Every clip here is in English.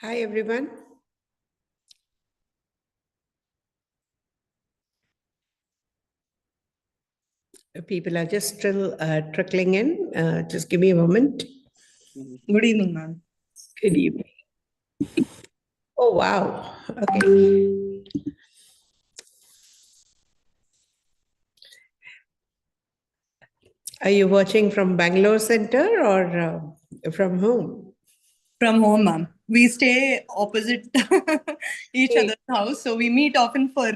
Hi, everyone. People are just still trickling in. Just give me a moment. Good evening, ma'am. Good evening. Oh, wow. Okay. Are you watching from Bangalore Center or from home? From home, ma'am. We stay opposite each Hey. other's house, so we meet often for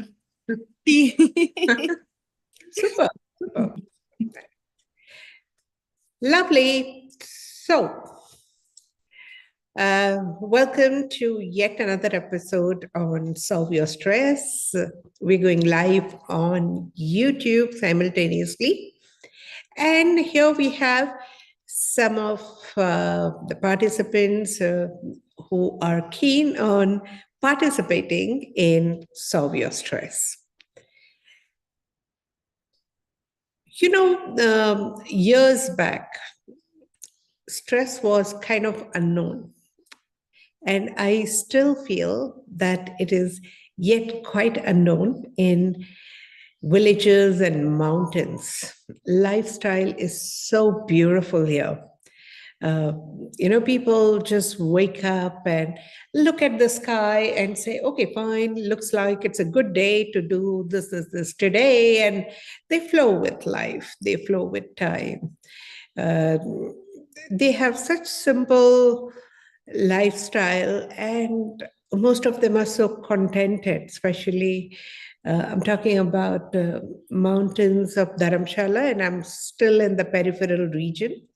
tea. Super, super. Lovely. So, welcome to yet another episode on Solve Your Stress. We're going live on YouTube simultaneously. And here we have some of the participants who are keen on participating in Solve Your Stress. Years back, stress was kind of unknown. And I still feel that it is yet quite unknown in villages and mountains. Lifestyle is so beautiful here. Uh, people just wake up and look at the sky and say, okay, fine, looks like it's a good day to do this today. And they flow with life, they flow with time. Uh, they have such simple lifestyle, and most of them are so contented, especially I'm talking about mountains of Dharamshala, and I'm still in the peripheral region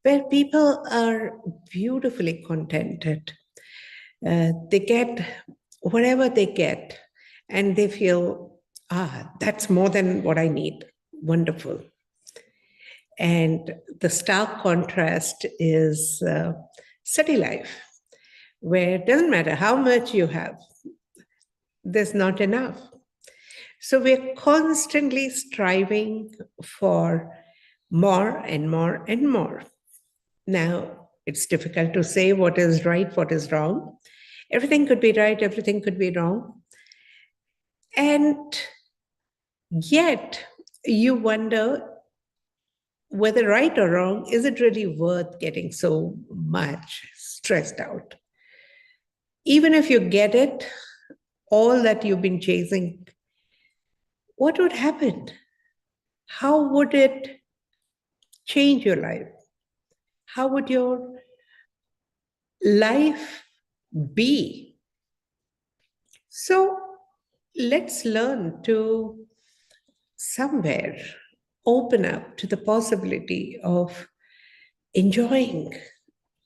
where people are beautifully contented. They get whatever they get, and they feel, that's more than what I need. Wonderful. And the stark contrast is city life, where it doesn't matter how much you have, there's not enough. So we're constantly striving for more and more and more. Now, it's difficult to say what is right, what is wrong. Everything could be right, everything could be wrong. And yet, you wonder whether right or wrong, is it really worth getting so much stressed out? Even if you get it, all that you've been chasing, what would happen? How would it change your life? How would your life be? So let's learn to somewhere open up to the possibility of enjoying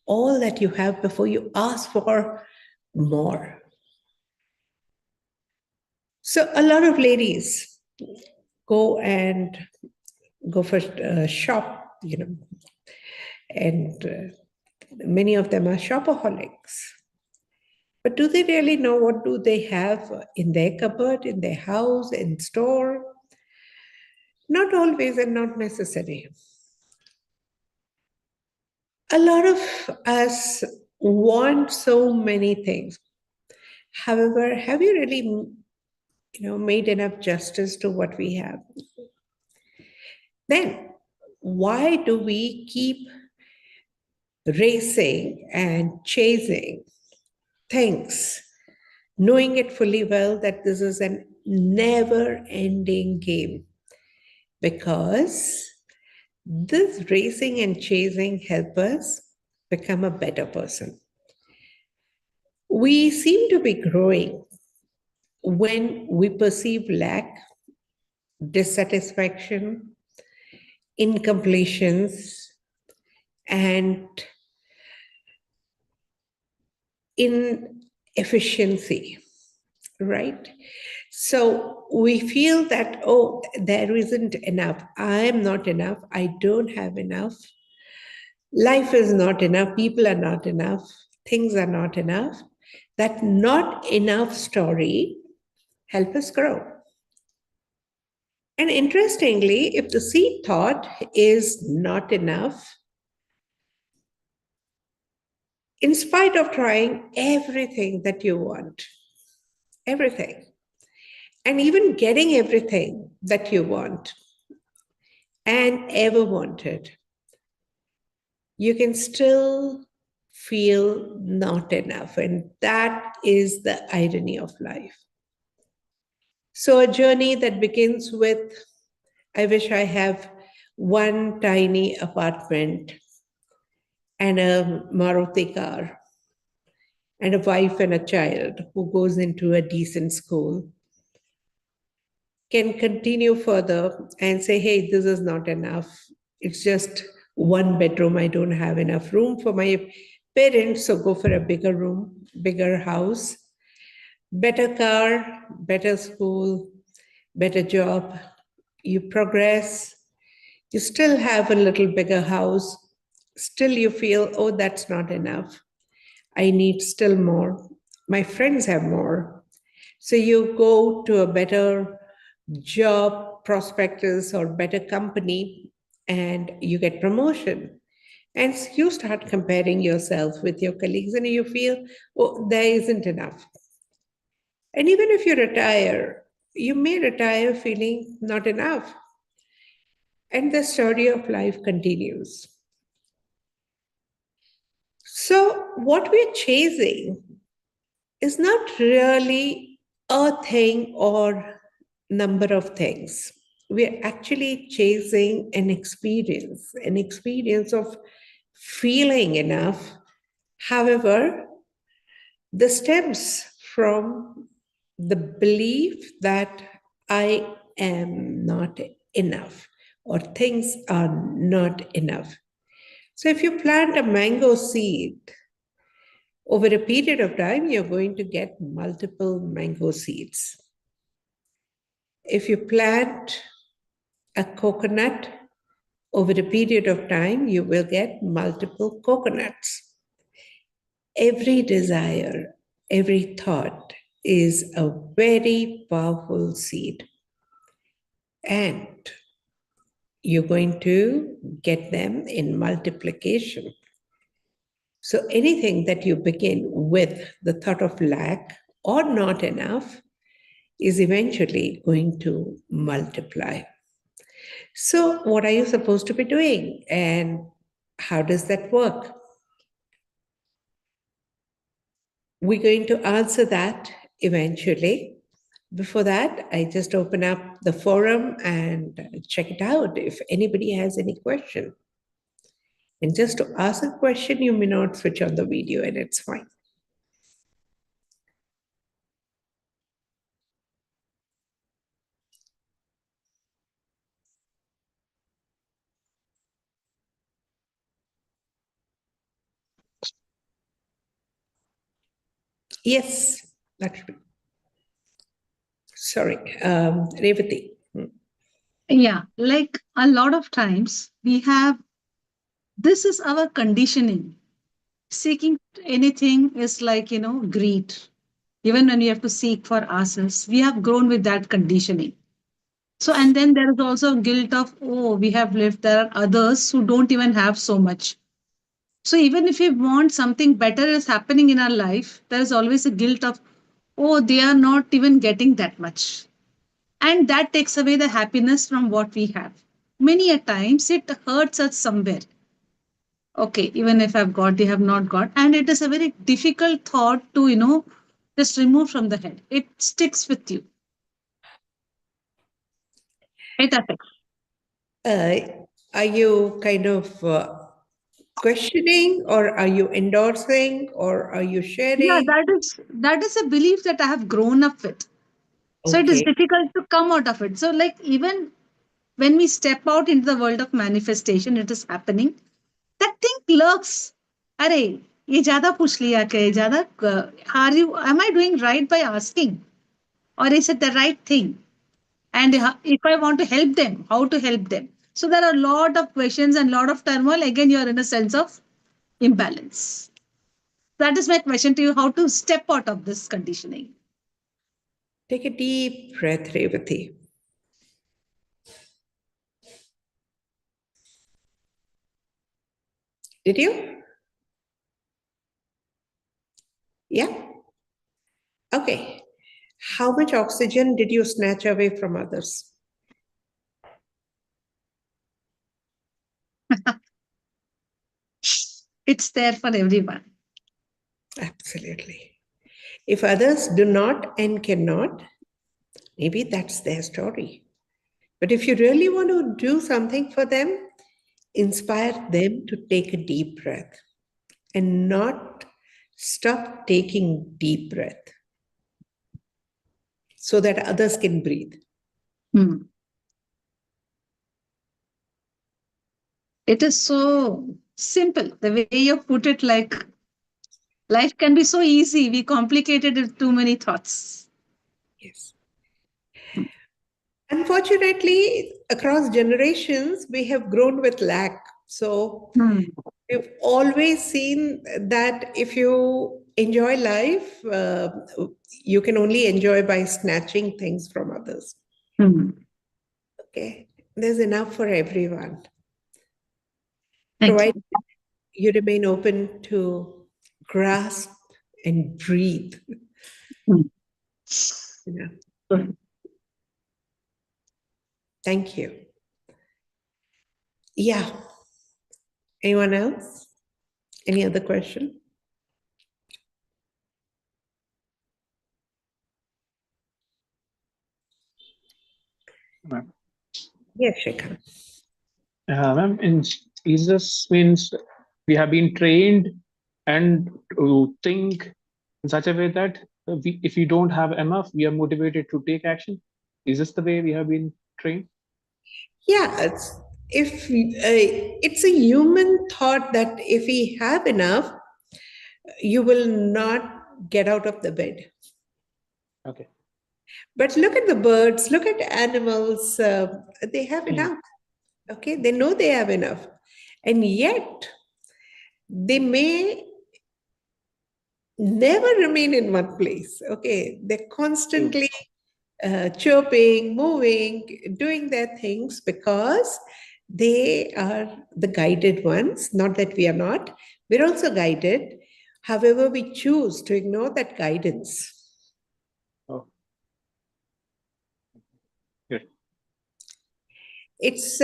all that you have before you ask for more. So a lot of ladies go and go for shop, and many of them are shopaholics. But do they really know what do they have in their cupboard, in their house, in store? Not always and not necessary. A lot of us want so many things. However, have you really, made enough justice to what we have? Then, why do we keep racing and chasing things, knowing it fully well that this is an never ending game? Because this racing and chasing help us become a better person. We seem to be growing when we perceive lack, dissatisfaction, incompletions, and inefficiency, right? So we feel that, oh, there isn't enough. I am not enough. I don't have enough. Life is not enough. People are not enough. Things are not enough. That not enough story help us grow. And interestingly, if the seed thought is not enough, in spite of trying everything that you want, everything, and even getting everything that you want and ever wanted, you can still feel not enough. And that is the irony of life. So, a journey that begins with, I wish I have one tiny apartment and a Maruti car and a wife and a child who goes into a decent school, can continue further and say, hey, this is not enough. It's just one bedroom. I don't have enough room for my parents. So go for a bigger room, bigger house, better car, better school, better job. You progress. You still have a little bigger house. Still, you feel, oh, that's not enough. I need still more. My friends have more. So you go to a better job prospectus or better company and you get promotion. And you start comparing yourself with your colleagues and you feel, oh, there isn't enough. And even if you retire, you may retire feeling not enough. And the story of life continues. So, what we're chasing is not really a thing or number of things. We're actually chasing an experience of feeling enough. However, this stems from the belief that I am not enough or things are not enough. So if you plant a mango seed, over a period of time, you're going to get multiple mango seeds. If you plant a coconut, over a period of time, you will get multiple coconuts. Every desire, every thought is a very powerful seed. And you're going to get them in multiplication. So anything that you begin with the thought of lack or not enough is eventually going to multiply. So, what are you supposed to be doing? And how does that work? We're going to answer that eventually. Before that, I just open up the forum and check it out if anybody has any question. And just to ask a question, you may not switch on the video, and it's fine. Yes, that should be. Sorry, Revati. Yeah, like a lot of times we have this is our conditioning. Seeking anything is like, greed. Even when we have to seek for ourselves, we have grown with that conditioning. So, and then there is also guilt of, oh, we have lived. There are others who don't even have so much. So, even if we want something better is happening in our life, there is always a guilt of, oh, they are not even getting that much. And that takes away the happiness from what we have. Many a times it hurts us somewhere. Okay, even if I've got, they have not got. And it is a very difficult thought to, just remove from the head. It sticks with you. It affects. Are you kind of questioning, or are you endorsing, or are you Yeah, sharing? that is a belief that I have grown up with. So it is Okay. difficult to come out of it. So like even when we step out into the world of manifestation, it is happening. That thing lurks. अरे ये ज्यादा पूछ लिया क्या ये ज्यादा are you am I doing right by asking, or is it the right thing? And if I want to help them, how to help them? So there are a lot of questions and a lot of turmoil. Again, you're in a sense of imbalance. That is my question to you: how to step out of this conditioning? Take a deep breath, Revati. Did you? Yeah. Okay. How much oxygen did you snatch away from others? It's there for everyone. Absolutely. If others do not and cannot, maybe that's their story. But if you really want to do something for them, inspire them to take a deep breath and not stop taking deep breath so that others can breathe. Hmm. It is so simple. The way you put it, like life can be so easy. We complicated it with too many thoughts. Yes. Unfortunately, across generations, we have grown with lack. So Hmm. we've always seen that if you enjoy life, you can only enjoy by snatching things from others. Hmm. Okay. There's enough for everyone. Thank Provided you. you remain open to grasp and breathe. Hmm. Yeah. Good. Thank you. Yeah. Anyone else? Any other question? Ma'am. Yes, Shikha. Ma'am, in Jesus means we have been trained and to think in such a way that if we don't have enough, we are motivated to take action. Is this the way we have been trained? Yeah, it's a human thought that if we have enough, you will not get out of the bed. Okay. But look at the birds, look at animals, they have enough. Okay, they know they have enough. And yet, they may never remain in one place. Okay, they're constantly chirping, moving, doing their things because they are the guided ones. Not that we are not, we're also guided. However, we choose to ignore that guidance. Oh, good. It's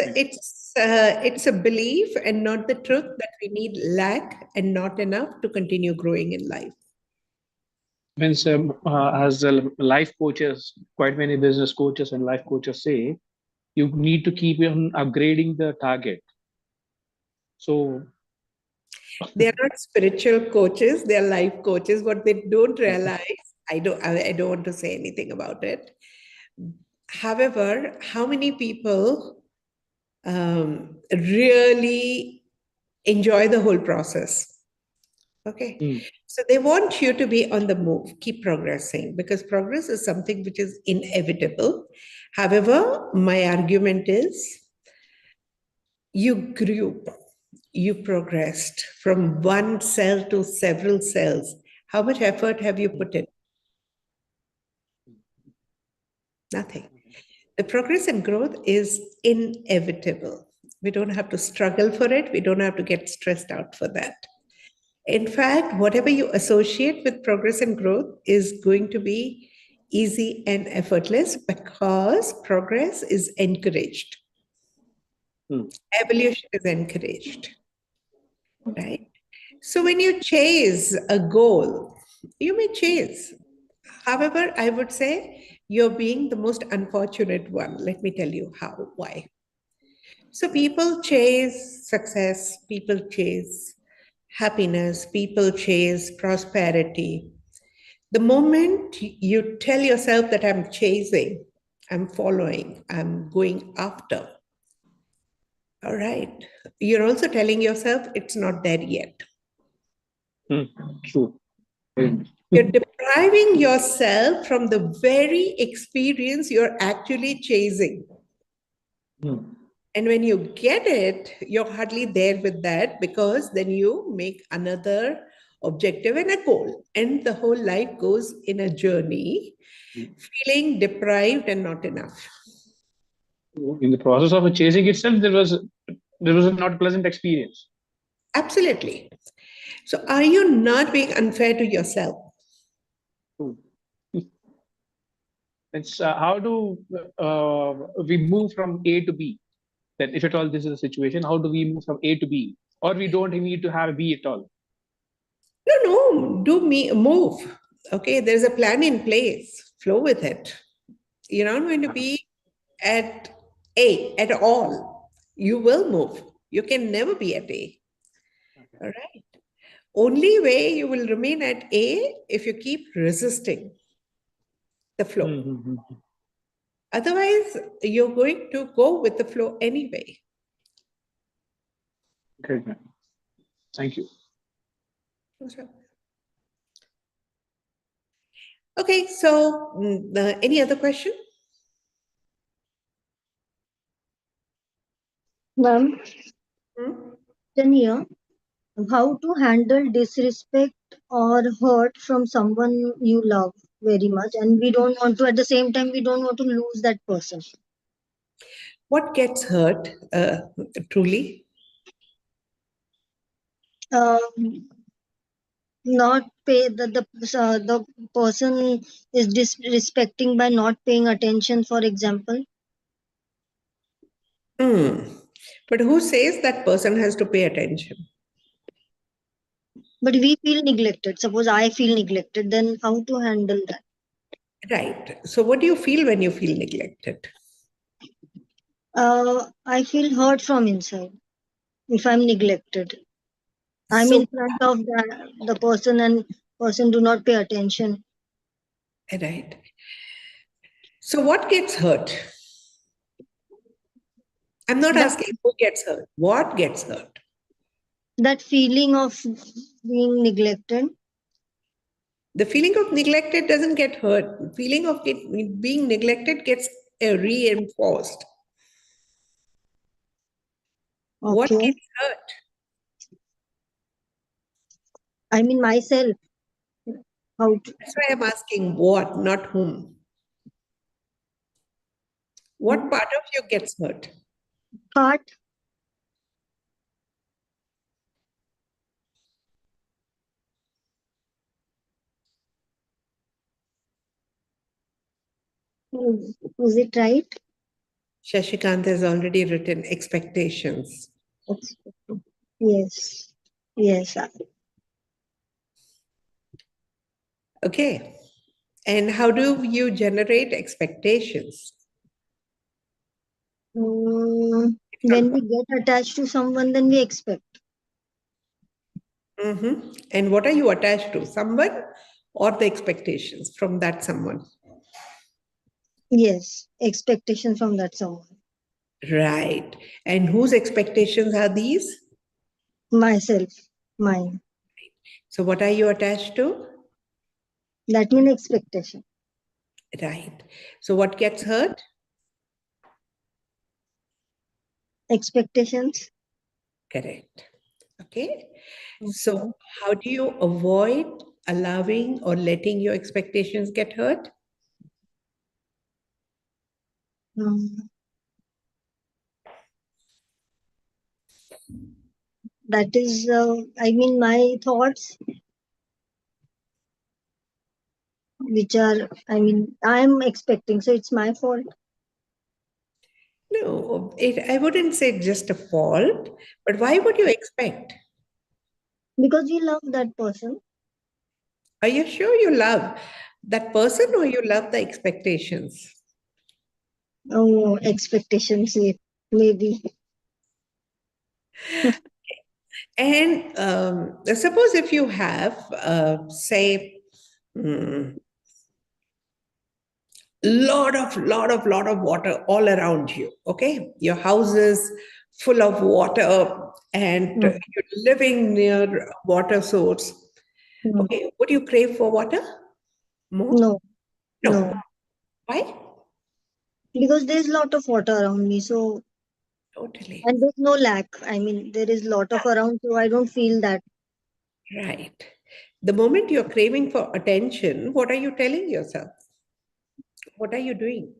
a belief and not the truth that we need lack and not enough to continue growing in life. Means as life coaches, quite many business coaches and life coaches say, you need to keep on upgrading the target. So They are not spiritual coaches, they are life coaches. What they don't realize, I don't want to say anything about it. However, how many people really enjoy the whole process? Okay. So they want you to be on the move, keep progressing, because progress is something which is inevitable. However, my argument is you grew, you progressed from one cell to several cells. How much effort have you put in? Nothing. The progress and growth is inevitable. We don't have to struggle for it. We don't have to get stressed out for that. In fact, whatever you associate with progress and growth is going to be easy and effortless because progress is encouraged. Evolution is encouraged, right? So when you chase a goal, you may chase. However, I would say you're being the most unfortunate one. Let me tell you how, why. So people chase success, people chase happiness, people chase prosperity. The moment you tell yourself that I'm chasing, I'm following, I'm going after, all right, you're also telling yourself it's not there yet. True. You're depriving yourself from the very experience you're actually chasing. And when you get it, you're hardly there with that because then you make another objective and a goal. And the whole life goes in a journey, feeling deprived and not enough. In the process of chasing itself, there was a not pleasant experience. Absolutely. So are you not being unfair to yourself? True. It's how do we move from A to B? Then, if at all this is a situation, how do we move from A to B? Or we don't need to have B at all. No, do me move. Okay, there's a plan in place. Flow with it. You're not going to be at A at all. You will move. You can never be at A. All right. Only way you will remain at A if you keep resisting the flow. Mm-hmm. Otherwise, you're going to go with the flow anyway. Great, ma'am. Thank you. Okay, so any other question? Ma'am, Hmm? then here, how to handle disrespect or hurt from someone you love very much, and we don't want to, at the same time, we don't want to lose that person. What gets hurt truly? Not pay the person is disrespecting by not paying attention, for example. But who says that person has to pay attention? But we feel neglected. Suppose I feel neglected, then how to handle that? Right. So, what do you feel when you feel neglected? I feel hurt from inside if I'm neglected. I'm So, in front of the person and person do not pay attention. right. So, what gets hurt? I'm not That, asking who gets hurt. What gets hurt? that feeling of being neglected. The feeling of neglected doesn't get hurt. The feeling of being neglected gets reinforced. What Okay. gets hurt? I mean myself. How to, That's why I'm asking what, not whom. What part of you gets hurt? heart. Is it right? Shashikant has already written expectations. Yes. Yes. Okay. And how do you generate expectations? When we get attached to someone, then we expect. And what are you attached to? Someone or the expectations from that someone? Yes. Expectation from that someone. Right. And whose expectations are these? Myself. Mine. So, what are you attached to? That means expectation. Right. So, what gets hurt? Expectations. Correct. Okay. So, how do you avoid allowing or letting your expectations get hurt? Um, that is, I mean, my thoughts, which are, I mean, I'm expecting, so it's my fault. No, I wouldn't say just a fault, but why would you expect? Because you love that person. Are you sure you love that person or you love the expectations? Oh, expectations, maybe. And suppose if you have, say, lot of water all around you. Okay, your house is full of water, and you're living near water source. Okay, would you crave for water more? No, No. no. Why? Because there's a lot of water around me, so, Totally. and there's no lack. I mean, there is a lot of around, so I don't feel that. Right. The moment you're craving for attention, what are you telling yourself? What are you doing?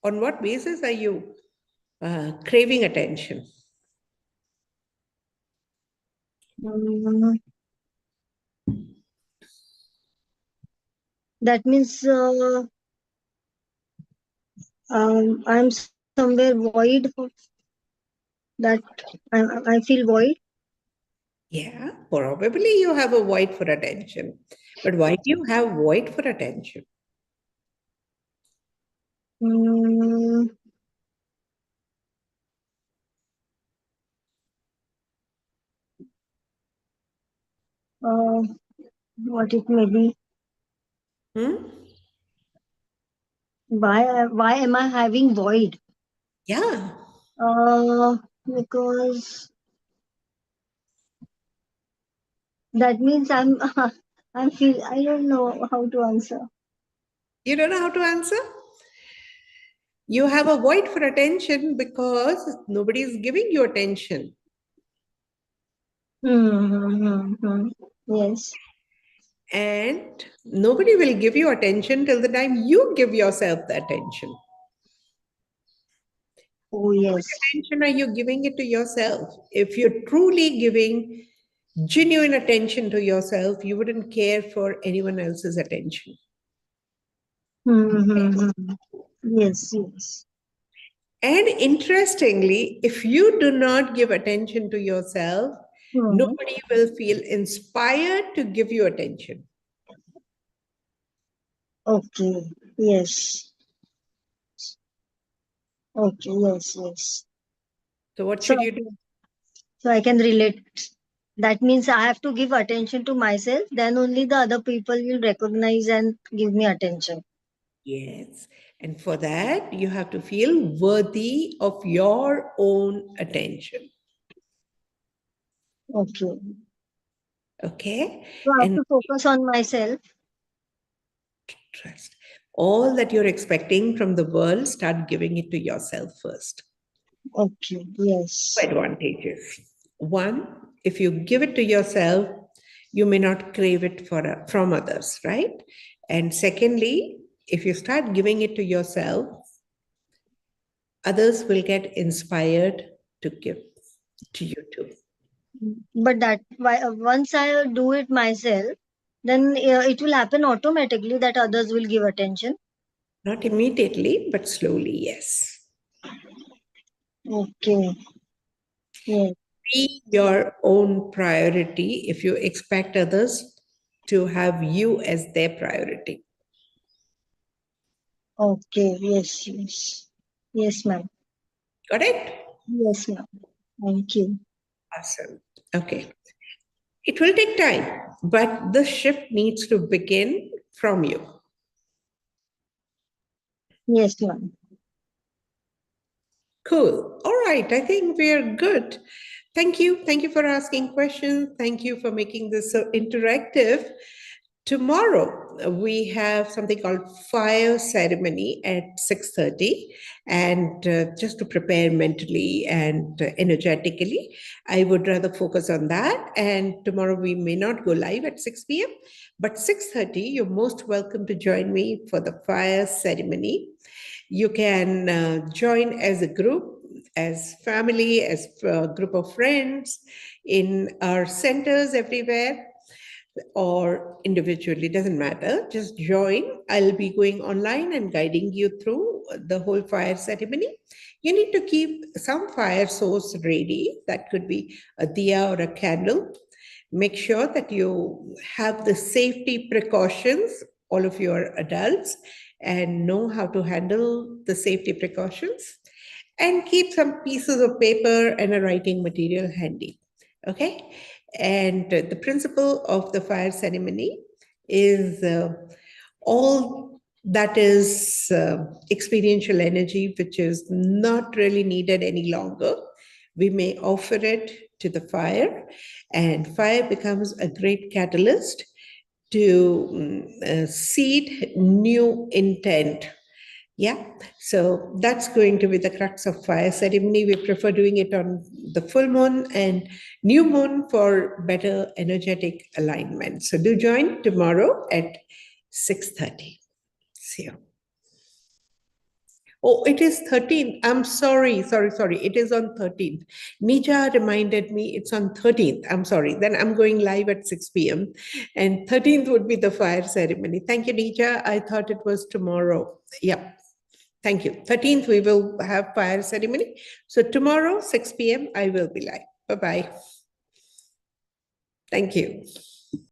On what basis are you craving attention? Um, That means I'm somewhere void that I feel void. Yeah, probably you have a void for attention. But why do you have void for attention? Mm, uh, what it may be. Hmm? Why am I having void? Yeah. Because that means I'm feel I don't know how to answer. You don't know how to answer? You have a void for attention because nobody is giving you attention. Yes. And nobody will give you attention till the time you give yourself the attention. Oh yes. Attention are you giving it to yourself? If you're truly giving genuine attention to yourself, you wouldn't care for anyone else's attention. Yes, yes. And interestingly, if you do not give attention to yourself, Hmm. nobody will feel inspired to give you attention. Okay. Yes. Okay. Yes. Yes. So, what So should you do? so I can relate. That means I have to give attention to myself. Then only the other people will recognize and give me attention. Yes. And for that, you have to feel worthy of your own attention. Okay. Okay. So I have And to focus on myself. trust. All that you're expecting from the world, start giving it to yourself first. Okay. Yes. Advantages. One, if you give it to yourself, you may not crave it from others, right? And secondly, if you start giving it to yourself, others will get inspired to give to you too. But once I do it myself, then it will happen automatically that others will give attention. Not immediately, but slowly, yes. Okay. Yes. Be your own priority if you expect others to have you as their priority. Okay. Yes. Yes. Yes, ma'am. Got it? Yes, ma'am. Thank you. Awesome. Okay. It will take time, but the shift needs to begin from you. Yes, ma'am. Cool. All right. I think we're good. Thank you. Thank you for asking questions. Thank you for making this so interactive. Tomorrow we have something called fire ceremony at 6:30, and just to prepare mentally and energetically, I would rather focus on that. And tomorrow we may not go live at 6 p.m., but 6:30 you're most welcome to join me for the fire ceremony. You can join as a group, as family, as a group of friends in our centers everywhere, or individually, doesn't matter. Just join. I'll be going online and guiding you through the whole fire ceremony. You need to keep some fire source ready. That could be a diya or a candle. Make sure that you have the safety precautions, all of your adults, and know how to handle the safety precautions. And keep some pieces of paper and a writing material handy. Okay? And the principle of the fire ceremony is all that is experiential energy, which is not really needed any longer. We may offer it to the fire, and fire becomes a great catalyst to seed new intent. Yeah, so that's going to be the crux of fire ceremony. We prefer doing it on the full moon and new moon for better energetic alignment. So do join tomorrow at 6:30. See you. Oh, it is 13th. I'm sorry. It is on 13th. Nija reminded me it's on 13th. I'm sorry. Then I'm going live at 6 p.m. And 13th would be the fire ceremony. Thank you, Nija. I thought it was tomorrow. Yep. Thank you. 13th, we will have fire ceremony. So tomorrow, 6 p.m., I will be live. Bye-bye. Thank you.